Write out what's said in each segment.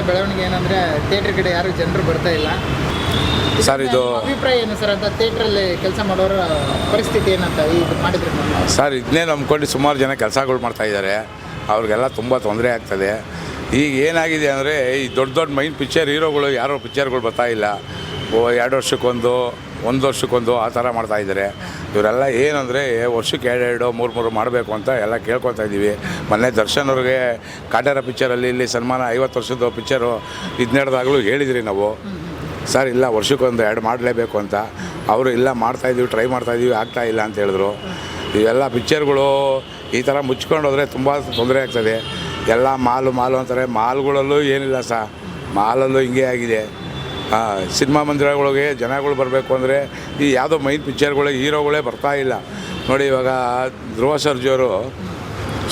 ಬೆಳವಣಿಗೆ ಏನಂದರೆ ಥಿಯೇಟ್ರ್ ಕಡೆ ಯಾರು ಜನರು ಬರ್ತಾ ಇಲ್ಲ ಸರ್. ಇದು ಅಭಿಪ್ರಾಯ ಏನು ಸರ್ ಅಂತ ಥಿಯೇಟ್ರಲ್ಲಿ ಕೆಲಸ ಮಾಡೋರ ಪರಿಸ್ಥಿತಿ ಏನಂತ ಇದು ಮಾಡಿದ್ರೆ ಸರ್, ಇದನ್ನೇ ನಂಬ್ಕೊಂಡು ಸುಮಾರು ಜನ ಕೆಲಸಗಳು ಮಾಡ್ತಾಯಿದ್ದಾರೆ. ಅವ್ರಿಗೆಲ್ಲ ತುಂಬ ತೊಂದರೆ ಆಗ್ತದೆ. ಈಗ ಏನಾಗಿದೆ ಅಂದರೆ ಈ ದೊಡ್ಡ ದೊಡ್ಡ ಮೈನ್ ಪಿಕ್ಚರ್ ಹೀರೋಗಳು ಯಾರೋ ಪಿಕ್ಚರ್ಗಳು ಬರ್ತಾಯಿಲ್ಲ. 2 ವರ್ಷಕ್ಕೊಂದು 1 ವರ್ಷಕ್ಕೊಂದು ಆ ಥರ ಮಾಡ್ತಾಯಿದ್ದಾರೆ. ಇವರೆಲ್ಲ ಏನಂದರೆ ವರ್ಷಕ್ಕೆ 2 3 ಮಾಡಬೇಕು ಅಂತ ಎಲ್ಲ ಕೇಳ್ಕೊತಾ ಇದ್ದೀವಿ. ಮೊನ್ನೆ ದರ್ಶನ್ ಅವ್ರಿಗೆ ಕಾಟೇರ ಪಿಕ್ಚರಲ್ಲಿ ಇಲ್ಲಿ ಸನ್ಮಾನ 50 ವರ್ಷದ ಪಿಕ್ಚರು ಇದು ನಡೆದಾಗಲೂ ಹೇಳಿದ್ರಿ ನಾವು. ಸರ್ ಇಲ್ಲ, ವರ್ಷಕ್ಕೊಂದು 2 ಮಾಡಲೇಬೇಕು ಅಂತ. ಅವರು ಇಲ್ಲ ಮಾಡ್ತಾಯಿದ್ದೀವಿ, ಟ್ರೈ ಮಾಡ್ತಾಯಿದ್ದೀವಿ, ಆಗ್ತಾಯಿಲ್ಲ ಅಂತ ಹೇಳಿದ್ರು. ಇವೆಲ್ಲ ಪಿಕ್ಚರ್ಗಳು ಈ ಥರ ಮುಚ್ಕೊಂಡು ಹೋದರೆ ತುಂಬ ತೊಂದರೆ ಆಗ್ತದೆ. ಎಲ್ಲ ಮಾಲು ಅಂತಾರೆ. ಮಾಲ್ಗಳಲ್ಲೂ ಏನಿಲ್ಲ ಸರ್, ಮಾಲಲ್ಲೂ ಹಿಂಗೆ ಆಗಿದೆ. ಸಿನಿಮಾ ಮಂದಿರಗಳಿಗೆ ಜನಗಳು ಬರಬೇಕು ಅಂದರೆ ಈ ಯಾವುದೋ ಮೈನ್ ಪಿಕ್ಚರ್ಗಳಿಗೆ ಹೀರೋಗಳೇ ಬರ್ತಾಯಿಲ್ಲ. ನೋಡಿ, ಇವಾಗ ಧ್ರುವ ಸರ್ಜಾವರು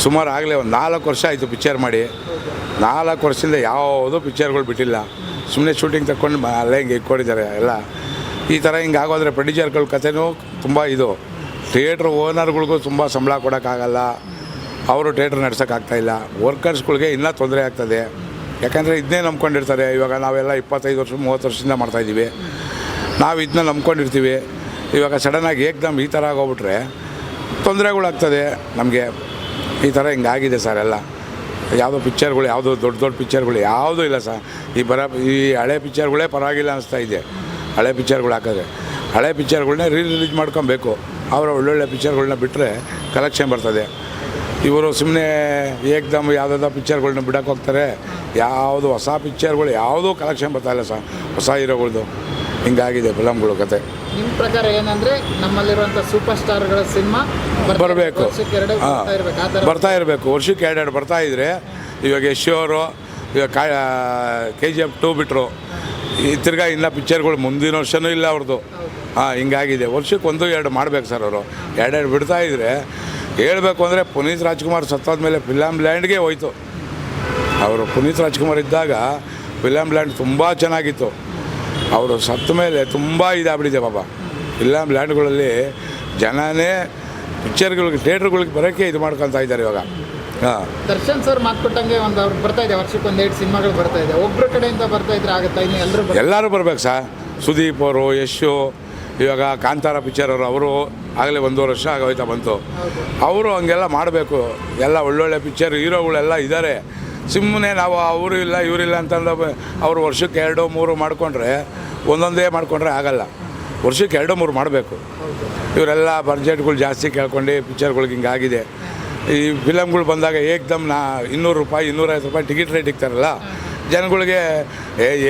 ಸುಮಾರು ಆಗಲೇ ಒಂದು 4 ವರ್ಷ ಆಯಿತು ಪಿಕ್ಚರ್ ಮಾಡಿ. 4 ವರ್ಷದಿಂದ ಯಾವುದೂ ಪಿಕ್ಚರ್ಗಳು ಬಿಟ್ಟಿಲ್ಲ. ಸುಮ್ಮನೆ ಶೂಟಿಂಗ್ ತಗೊಂಡು ಅಲ್ಲೇ ಹಿಂಗೆ ಇಟ್ಕೊಂಡಿದ್ದಾರೆ ಎಲ್ಲ. ಈ ಥರ ಹಿಂಗೆ ಆಗೋದ್ರೆ ಪ್ರೊಡ್ಯೂಸರ್ಗಳ ಕಥೆನೂ ತುಂಬ ಇದು. ಥಿಯೇಟ್ರ್ ಓನರ್ಗಳಿಗೂ ತುಂಬ ಸಂಬಳ ಕೊಡೋಕ್ಕಾಗಲ್ಲ. ಅವರು ಥಿಯೇಟ್ರ್ ನಡ್ಸೋಕ್ಕಾಗ್ತಾಯಿಲ್ಲ. ವರ್ಕರ್ಸ್ಗಳಿಗೆ ಇನ್ನೂ ತೊಂದರೆ ಆಗ್ತದೆ. ಯಾಕಂದರೆ ಇದನ್ನೇ ನಂಬ್ಕೊಂಡಿರ್ತಾರೆ. ಇವಾಗ ನಾವೆಲ್ಲ 25 ವರ್ಷ 30 ವರ್ಷದಿಂದ ಮಾಡ್ತಾಯಿದ್ದೀವಿ. ನಾವು ಇದನ್ನ ನಂಬ್ಕೊಂಡಿರ್ತೀವಿ. ಇವಾಗ ಸಡನ್ನಾಗಿ ಏಕ್ದಮ್ ಈ ಥರ ಆಗೋಗ್ಬಿಟ್ರೆ ತೊಂದರೆಗಳಾಗ್ತದೆ ನಮಗೆ. ಈ ಥರ ಹಿಂಗಾಗಿದೆ ಸರ್ ಎಲ್ಲ. ಯಾವುದೋ ಪಿಕ್ಚರ್ಗಳು, ಯಾವುದೋ ದೊಡ್ಡ ಪಿಕ್ಚರ್ಗಳು ಯಾವುದೂ ಇಲ್ಲ ಸರ್. ಈ ಹಳೆ ಪಿಕ್ಚರ್ಗಳೇ ಪರವಾಗಿಲ್ಲ ಅನ್ನಿಸ್ತಾ ಇದೆ. ಹಳೆ ಪಿಕ್ಚರ್ಗಳು ಹಾಕಿದ್ರೆ ಹಳೆ ಪಿಕ್ಚರ್ಗಳನ್ನ ರಿಲೀಸ್ ಮಾಡ್ಕೊಬೇಕು. ಅವರ ಒಳ್ಳೊಳ್ಳೆ ಪಿಕ್ಚರ್ಗಳನ್ನ ಬಿಟ್ಟರೆ ಕಲೆಕ್ಷನ್ ಬರ್ತದೆ. ಇವರು ಸುಮ್ಮನೆ ಏಕ್ದಮ್ ಯಾವುದಾದ ಪಿಕ್ಚರ್ಗಳ್ನ ಬಿಡೋಕೆ ಹೋಗ್ತಾರೆ. ಯಾವುದು ಹೊಸ ಪಿಕ್ಚರ್ಗಳು ಯಾವುದೂ ಕಲೆಕ್ಷನ್ ಬರ್ತಾಯಿಲ್ಲ ಸರ್, ಹೊಸ ಹೀರೋಗಳ್ದು. ಹಿಂಗಾಗಿದೆ ಫಿಲಮ್ಗಳು ಕತೆ. ನಿಮ್ಮ ಪ್ರಕಾರ ಏನಂದರೆ ನಮ್ಮಲ್ಲಿರುವಂಥ ಸೂಪರ್ ಸ್ಟಾರ್ಗಳ ಸಿನಿಮಾ ಬರಬೇಕು, ಬರ್ತಾ ಇರಬೇಕು. ವರ್ಷಕ್ಕೆ 2 ಬರ್ತಾಯಿದ್ರೆ ಇವಾಗ ಯಶ್ ಅವರು ಇವಾಗ KGF 2 ಬಿಟ್ಟರು. ಈ ತಿರ್ಗಾ ಇನ್ನೂ ಪಿಕ್ಚರ್ಗಳು ಮುಂದಿನ ವರ್ಷವೂ ಇಲ್ಲ ಅವ್ರದ್ದು. ಹಿಂಗಾಗಿದೆ. ವರ್ಷಕ್ಕೆ 1-2 ಮಾಡಬೇಕು ಸರ್ ಅವರು. 2 ಬಿಡ್ತಾಯಿದ್ರೆ ಹೇಳಬೇಕು ಅಂದರೆ ಪುನೀತ್ ರಾಜ್ಕುಮಾರ್ ಸತ್ತೋದ್ಮೇಲೆ ಫಿಲಮ್ ಲ್ಯಾಂಡ್ಗೆ ಹೋಯ್ತು. ಅವರು ಪುನೀತ್ ರಾಜ್ಕುಮಾರ್ ಇದ್ದಾಗ ಫಿಲಮ್ ಲ್ಯಾಂಡ್ ತುಂಬ ಚೆನ್ನಾಗಿತ್ತು. ಅವರು ಸತ್ತ ಮೇಲೆ ತುಂಬ ಇದಾಗ್ಬಿಟ್ಟಿದೆ ಬಾಬಾ. ಫಿಲಮ್ ಲ್ಯಾಂಡ್ಗಳಲ್ಲಿ ಜನನೇ ಪಿಕ್ಚರ್ಗಳಿಗೆ ಥಿಯೇಟ್ರ್ಗಳಿಗೆ ಬರೋಕ್ಕೆ ಇದು ಮಾಡ್ಕೊತಾ ಇದ್ದಾರೆ ಇವಾಗ. ದರ್ಶನ್ ಸರ್ ಮಾತು ಕೊಟ್ಟಂಗೆ ಒಂದು ಅವ್ರು ಬರ್ತಾ ಇದೆ, ವರ್ಷಕ್ಕೆ 1-2 ಸಿನಿಮಾಗಳು ಬರ್ತಾ ಇದೆ. ಒಬ್ಬರ ಕಡೆಯಿಂದ ಬರ್ತಾ ಇದ್ರೆ ಆಗುತ್ತಾ? ಇನ್ನು ಎಲ್ಲರೂ ಬರ್ಬೇಕು ಸರ್. ಸುದೀಪ್ ಅವರು, ಯಶು, ಇವಾಗ ಕಾಂತಾರ ಪಿಕ್ಚರ್ ಅವರು ಆಗಲೇ 1 ವರ್ಷ ಆಗೋಯ್ತಾ ಬಂತು. ಅವರು ಹಂಗೆಲ್ಲ ಮಾಡಬೇಕು. ಎಲ್ಲ ಒಳ್ಳೊಳ್ಳೆ ಪಿಕ್ಚರ್ ಹೀರೋಗಳೆಲ್ಲ ಇದ್ದಾರೆ. ಸುಮ್ಮನೆ ನಾವು ಅವರು ಇಲ್ಲ ಇವರಿಲ್ಲ ಅಂತಂದು ಅವರು ವರ್ಷಕ್ಕೆ 2-3 ಮಾಡಿಕೊಂಡ್ರೆ ಒಂದೊಂದೇ ಮಾಡಿಕೊಂಡ್ರೆ ಆಗಲ್ಲ. ವರ್ಷಕ್ಕೆ 2-3 ಮಾಡಬೇಕು. ಇವರೆಲ್ಲ ಬಡ್ಜೆಟ್ಗಳು ಜಾಸ್ತಿ ಕೇಳ್ಕೊಂಡು ಪಿಕ್ಚರ್ಗಳಿಗೆ ಹಿಂಗಾಗಿದೆ. ಈ ಫಿಲಮ್ಗಳು ಬಂದಾಗ ಏಕ್ದಮ್ 200 ರೂಪಾಯಿ 250 ರೂಪಾಯಿ ಟಿಕೆಟ್ ರೇಟ್ ಇಕ್ತಾರಲ್ಲ, ಜನಗಳಿಗೆ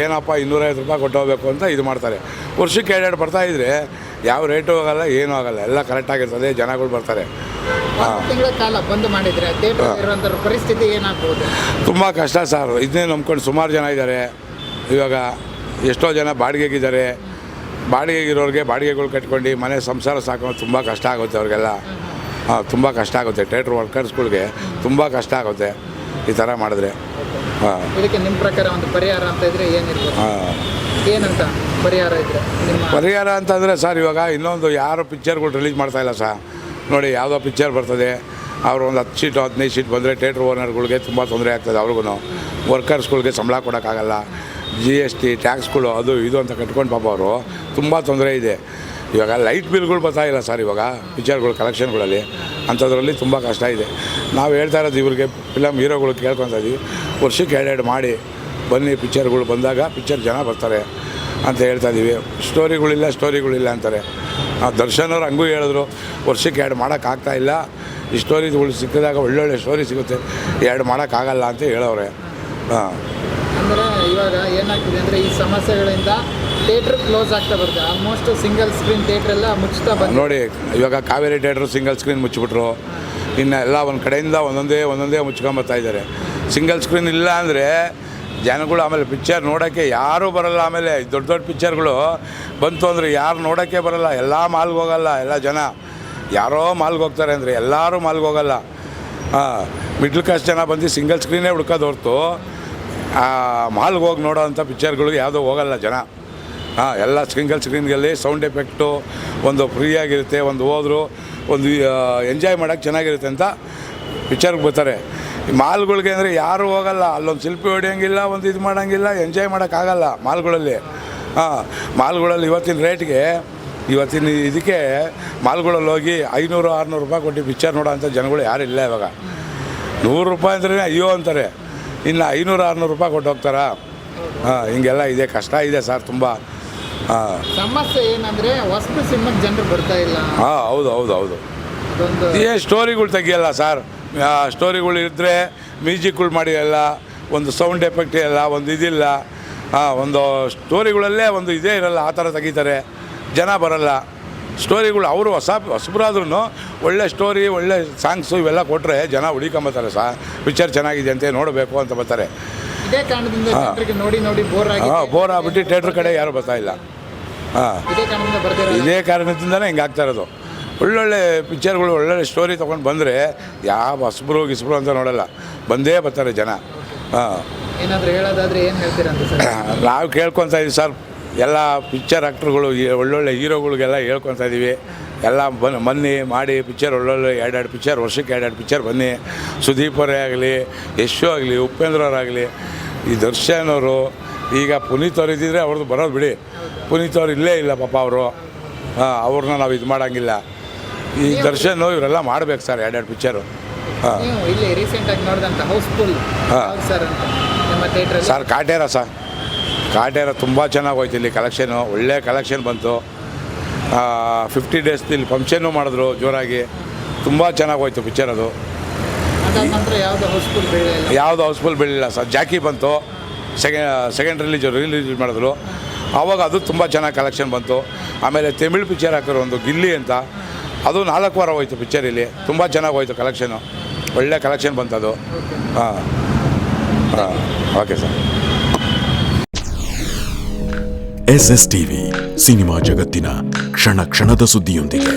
ಏನಪ್ಪ 250 ರೂಪಾಯಿ ಕೊಟ್ಟು ಹೋಗಬೇಕು ಅಂತ ಇದು ಮಾಡ್ತಾರೆ. ವರ್ಷಕ್ಕೆ 2 ಬರ್ತಾಯಿದ್ರೆ ಯಾವ ರೇಟು ಹೋಗಲ್ಲ, ಏನೂ ಆಗಲ್ಲ, ಎಲ್ಲ ಕರೆಕ್ಟಾಗಿರ್ತದೆ, ಜನಗಳು ಬರ್ತಾರೆ. ತಿಂಗಳ ಕಾಲ ಬಂದ್ ಮಾಡಿದರೆ ಥಿಯೇಟರ್ ಪರಿಸ್ಥಿತಿ ಏನಾಗ್ಬೋದು? ತುಂಬ ಕಷ್ಟ ಸರ್. ಇದನ್ನೇ ನಂಬ್ಕೊಂಡು ಸುಮಾರು ಜನ ಇದ್ದಾರೆ. ಇವಾಗ ಎಷ್ಟೋ ಜನ ಬಾಡಿಗೆಗಿದ್ದಾರೆ. ಬಾಡಿಗೆಗಿರೋರಿಗೆ ಬಾಡಿಗೆಗಳು ಕಟ್ಕೊಂಡು ಮನೆ ಸಂಸಾರ ಸಾಕೋದು ತುಂಬ ಕಷ್ಟ ಆಗುತ್ತೆ ಅವ್ರಿಗೆಲ್ಲ. ತುಂಬ ಕಷ್ಟ ಆಗುತ್ತೆ. ಥಿಯೇಟ್ರ್ ವರ್ಕರ್ಸ್ಗಳಿಗೆ ತುಂಬ ಕಷ್ಟ ಆಗುತ್ತೆ ಈ ಥರ ಮಾಡಿದ್ರೆ. ಇದಕ್ಕೆ ನಿಮ್ಮ ಪ್ರಕಾರ ಒಂದು ಪರಿಹಾರ ಅಂತ ಇದ್ರೆ ಏನಿರ್ಬೋದು? ಏನಂತ ಪರಿಹಾರ ಇದ್ದರೆ? ಪರಿಹಾರ ಅಂತಂದರೆ ಸರ್, ಇವಾಗ ಇನ್ನೊಂದು ಯಾರು ಪಿಕ್ಚರ್ಗಳು ರಿಲೀಸ್ ಮಾಡ್ತಾಯಿಲ್ಲ ಸರ್. ನೋಡಿ, ಯಾವುದೋ ಪಿಕ್ಚರ್ ಬರ್ತದೆ, ಅವರು ಒಂದು 10 ಸೀಟು 15 ಸೀಟ್ ಬಂದರೆ ಥಿಯೇಟ್ರ್ ಓನರ್ಗಳಿಗೆ ತುಂಬ ತೊಂದರೆ ಆಗ್ತದೆ. ಅವ್ರಿಗೂ ವರ್ಕರ್ಸ್ಗಳಿಗೆ ಸಂಬಳ ಕೊಡೋಕ್ಕಾಗಲ್ಲ. GST ಟ್ಯಾಕ್ಸ್ಗಳು ಅದು ಇದು ಅಂತ ಕಟ್ಕೊಂಡು ಪಾಪ ಅವರು ತುಂಬ ತೊಂದರೆ ಇದೆ. ಇವಾಗ ಲೈಟ್ ಬಿಲ್ಗಳು ಬರ್ತಾಯಿಲ್ಲ ಸರ್ ಇವಾಗ ಪಿಕ್ಚರ್ಗಳು ಕಲೆಕ್ಷನ್ಗಳಲ್ಲಿ. ಅಂಥದ್ರಲ್ಲಿ ತುಂಬ ಕಷ್ಟ ಇದೆ. ನಾವು ಹೇಳ್ತಾ ಇರೋದು ಇವ್ರಿಗೆ ಫಿಲಮ್ ಹೀರೋಗಳು ಕೇಳ್ಕೊತಾ ಇದ್ದೀವಿ, ವರ್ಷಕ್ಕೆ 2 ಮಾಡಿ ಬನ್ನಿ, ಪಿಕ್ಚರ್ಗಳು ಬಂದಾಗ ಪಿಕ್ಚರ್ ಜನ ಬರ್ತಾರೆ ಅಂತ ಹೇಳ್ತಾ ಇದ್ದೀವಿ. ಸ್ಟೋರಿಗಳಿಲ್ಲ ಅಂತಾರೆ. ದರ್ಶನ್ ಅವ್ರು ಹಂಗೂ ಹೇಳಿದ್ರು, ವರ್ಷಕ್ಕೆ 2 ಮಾಡೋಕ್ಕಾಗ್ತಾಯಿಲ್ಲ, ಈ ಸ್ಟೋರಿಗಳು ಸಿಕ್ಕಿದಾಗ ಒಳ್ಳೊಳ್ಳೆ ಸ್ಟೋರಿ ಸಿಗುತ್ತೆ, 2 ಮಾಡೋಕ್ಕಾಗಲ್ಲ ಅಂತ ಹೇಳೋರೆ. ಅಂದರೆ ಇವಾಗ ಏನಾಗ್ತಿದೆ ಅಂದರೆ ಈ ಸಮಸ್ಯೆಗಳಿಂದ ಥಿಯೇಟ್ರ್ ಕ್ಲೋಸ್ ಆಗ್ತಾ ಬರುತ್ತೆ. ಆಲ್ಮೋಸ್ಟ್ ಸಿಂಗಲ್ ಸ್ಕ್ರೀನ್ ಥಿಯೇಟ್ರ್ ಎಲ್ಲ ಮುಚ್ತಾ ಬಂದು ನೋಡಿ, ಇವಾಗ ಕಾವೇರಿ ಥಿಯೇಟ್ರು ಸಿಂಗಲ್ ಸ್ಕ್ರೀನ್ ಮುಚ್ಚಿಬಿಟ್ರು. ಇನ್ನು ಎಲ್ಲ ಒಂದು ಕಡೆಯಿಂದ ಒಂದೊಂದೇ ಮುಚ್ಕೊಂಬರ್ತಾ ಇದ್ದಾರೆ. ಸಿಂಗಲ್ ಸ್ಕ್ರೀನ್ ಇಲ್ಲ ಅಂದರೆ ಜನಗಳು ಆಮೇಲೆ ಪಿಕ್ಚರ್ ನೋಡೋಕ್ಕೆ ಯಾರೂ ಬರೋಲ್ಲ. ಆಮೇಲೆ ದೊಡ್ಡ ಪಿಕ್ಚರ್ಗಳು ಬಂತು ಅಂದರೆ ಯಾರು ನೋಡೋಕ್ಕೆ ಬರೋಲ್ಲ. ಎಲ್ಲ ಮಾಲ್ಗೆ ಹೋಗಲ್ಲ. ಎಲ್ಲ ಜನ ಯಾರೋ ಮಾಲ್ಗೆ ಹೋಗ್ತಾರೆ ಅಂದರೆ ಎಲ್ಲರೂ ಮಾಲ್ಗೆ ಹೋಗಲ್ಲ. ಮಿಡ್ಲ್ ಕ್ಲಾಸ್ ಜನ ಬಂದು ಸಿಂಗಲ್ ಸ್ಕ್ರೀನೇ ಹುಡ್ಕೋದು ಹೊರ್ತು ಮಾಲ್ಗೆ ಹೋಗಿ ನೋಡೋ ಅಂಥ ಪಿಕ್ಚರ್ಗಳಿಗೆ ಯಾವುದೂ ಹೋಗಲ್ಲ ಜನ. ಎಲ್ಲ ಸಿಂಗಲ್ ಸ್ಕ್ರೀನ್ಗಳಲ್ಲಿ ಸೌಂಡ್ ಎಫೆಕ್ಟು ಒಂದು ಫ್ರೀಯಾಗಿರುತ್ತೆ, ಒಂದು ಹೋದ್ರು ಒಂದು ಎಂಜಾಯ್ ಮಾಡೋಕ್ಕೆ ಚೆನ್ನಾಗಿರುತ್ತೆ ಅಂತ ಪಿಕ್ಚರ್ಗೆ ಬರ್ತಾರೆ. ಮಾಲ್ಗಳಿಗೆ ಅಂದರೆ ಯಾರು ಹೋಗಲ್ಲ, ಅಲ್ಲೊಂದು ಶಿಲ್ಪಿ ಹೊಡಿಯೋಂಗಿಲ್ಲ, ಒಂದು ಇದು ಮಾಡೋಂಗಿಲ್ಲ, ಎಂಜಾಯ್ ಮಾಡೋಕ್ಕಾಗಲ್ಲ ಮಾಲ್ಗಳಲ್ಲಿ. ಮಾಲ್ಗಳಲ್ಲಿ ಇವತ್ತಿನ ಇದಕ್ಕೆ ಮಾಲ್ಗಳಲ್ಲಿ ಹೋಗಿ 500-600 ರೂಪಾಯಿ ಕೊಟ್ಟು ಪಿಕ್ಚರ್ ನೋಡೋ ಅಂಥ ಜನಗಳು ಯಾರಿಲ್ಲ ಇವಾಗ. 100 ರೂಪಾಯಿ ಅಂದ್ರೆ ಅಯ್ಯೋ ಅಂತಾರೆ, ಇನ್ನು 500-600 ರೂಪಾಯಿ ಕೊಟ್ಟು ಹೋಗ್ತಾರಾ? ಹಿಂಗೆಲ್ಲ ಇದೆ, ಕಷ್ಟ ಇದೆ ಸರ್ ತುಂಬ. ಸಮಸ್ಯೆ ಏನಂದರೆ ಹೊಸದು ಸಿನಿಮಾಗೆ ಜನರು ಬರ್ತಾ ಇಲ್ಲ. ಹೌದು ಸ್ಟೋರಿಗಳು ತೆಗಿಯಲ್ಲ ಸರ್. ಸ್ಟೋರಿಗಳು ಇದ್ದರೆ ಮ್ಯೂಸಿಕ್ಗಳು ಮಾಡಿಯಲ್ಲ, ಒಂದು ಸೌಂಡ್ ಎಫೆಕ್ಟ್ ಇಲ್ಲ, ಒಂದು ಇದಿಲ್ಲ, ಒಂದು ಸ್ಟೋರಿಗಳಲ್ಲೇ ಒಂದು ಇದೇ ಇರಲ್ಲ, ಆ ಥರ ತೆಗಿತಾರೆ, ಜನ ಬರಲ್ಲ. ಸ್ಟೋರಿಗಳು ಅವರು ಹೊಸಬರಾದ್ರೂ ಒಳ್ಳೆ ಸ್ಟೋರಿ, ಒಳ್ಳೆ ಸಾಂಗ್ಸು ಇವೆಲ್ಲ ಕೊಟ್ಟರೆ ಜನ ಹುಡುಕೊಂಬತ್ತಾರೆ ಸರ್. ಪಿಕ್ಚರ್ ಚೆನ್ನಾಗಿದೆ ಅಂತ ನೋಡಬೇಕು ಅಂತ ಬರ್ತಾರೆ. ಇದೇ ಕಾರಣದಿಂದ ಜನರಿಗೆ ನೋಡಿ ಬೋರ್ ಆಗ್ಬಿಟ್ಟು ಥಿಯೇಟ್ರ್ ಕಡೆ ಯಾರು ಬರ್ತಾಯಿಲ್ಲ. ಇದೇ ಕಾರಣದಿಂದನೇ ಹಿಂಗೆ ಆಗ್ತಾ ಇರೋದು. ಒಳ್ಳೊಳ್ಳೆ ಪಿಕ್ಚರ್ಗಳು, ಒಳ್ಳೊಳ್ಳೆ ಸ್ಟೋರಿ ತೊಗೊಂಡು ಬಂದರೆ ಯಾವ ಹೊಸಬ್ರು ಅಂತ ನೋಡಲ್ಲ, ಬಂದೇ ಬರ್ತಾರೆ ಜನ. ಏನಾದರೂ ಹೇಳೋದಾದರೆ ಏನು ಹೇಳ್ತೀರಂತ ಸರ್? ನಾವು ಕೇಳ್ಕೊತಾ ಇದ್ದೀವಿ ಸರ್, ಎಲ್ಲ ಪಿಕ್ಚರ್ ಆ್ಯಕ್ಟ್ರುಗಳು, ಒಳ್ಳೊಳ್ಳೆ ಹೀರೋಗಳಿಗೆಲ್ಲ ಹೇಳ್ಕೊತಾ ಇದ್ದೀವಿ, ಎಲ್ಲ ಬನ್ನಿ ಮಾಡಿ ಪಿಕ್ಚರ್, ಒಳ್ಳೊಳ್ಳೆ 2 ಪಿಕ್ಚರ್, ವರ್ಷಕ್ಕೆ 2 ಪಿಕ್ಚರ್ ಬನ್ನಿ. ಸುದೀಪ್ ಅವರೇ ಆಗಲಿ, ಯಶು ಆಗಲಿ, ಉಪೇಂದ್ರ ಅವರಾಗಲಿ, ಈ ದರ್ಶನ್ ಅವರು, ಈಗ ಪುನೀತ್ ಅವ್ರು ಇದ್ದಿದ್ರೆ ಅವ್ರದ್ದು ಬರೋದು ಬಿಡಿ. ಪುನೀತ್ ಅವ್ರು ಇಲ್ಲೇ ಇಲ್ಲ ಪಾಪ ಅವರು, ಅವ್ರನ್ನ ನಾವು ಇದು ಮಾಡೋಂಗಿಲ್ಲ. ಈ ದರ್ಶನ್ ಇವರೆಲ್ಲ ಮಾಡಬೇಕು ಸರ್ 2 ಪಿಕ್ಚರು. ಇಲ್ಲಿ ರೀಸೆಂಟಾಗಿ ನೋಡಿದಂಥ ಹೌಸ್ಫುಲ್ ಸರ್ ಅಂತ ನಮ್ಮ ಥಿಯೇಟ್ರಲ್ಲಿ ಸರ್ ಕಾಟೇರ ತುಂಬ ಚೆನ್ನಾಗಿ ಹೋಯ್ತು. ಇಲ್ಲಿ ಕಲೆಕ್ಷನು ಒಳ್ಳೆ ಕಲೆಕ್ಷನ್ ಬಂತು. 50 ಡೇಸ್ ಇಲ್ಲಿ ಫಂಕ್ಷನ್ನು ಮಾಡಿದ್ರು ಜೋರಾಗಿ, ತುಂಬ ಚೆನ್ನಾಗಿ ಹೋಯ್ತು ಪಿಕ್ಚರ್. ಅದು ನಂತರ ಯಾವುದು ಹೌಸ್ಫುಲ್ ಬೆಳಿಲ್ಲ ಸರ್. ಜಾಕಿ ಬಂತು, ಸೆಕೆಂಡ್ ರಿಲೀಸ್ ಮಾಡಿದ್ರು, ಆವಾಗ ಅದು ತುಂಬ ಚೆನ್ನಾಗಿ ಕಲೆಕ್ಷನ್ ಬಂತು. ಆಮೇಲೆ ತಮಿಳ್ ಪಿಕ್ಚರ್ ಹಾಕಿರೋ ಒಂದು ಗಿಲ್ಲಿ ಅಂತ, ಅದು 4 ವಾರ ಹೋಯ್ತು ಪಿಕ್ಚರ್. ಇಲ್ಲಿ ತುಂಬ ಚೆನ್ನಾಗಿ ಹೋಯ್ತು ಕಲೆಕ್ಷನು, ಒಳ್ಳೆ ಕಲೆಕ್ಷನ್ ಬಂತು ಅದು. Okay sir. SSTV ಸಿನಿಮಾ ಜಗತ್ತಿನ ಕ್ಷಣ ಕ್ಷಣದ ಸುದ್ದಿಯೊಂದಿಗೆ.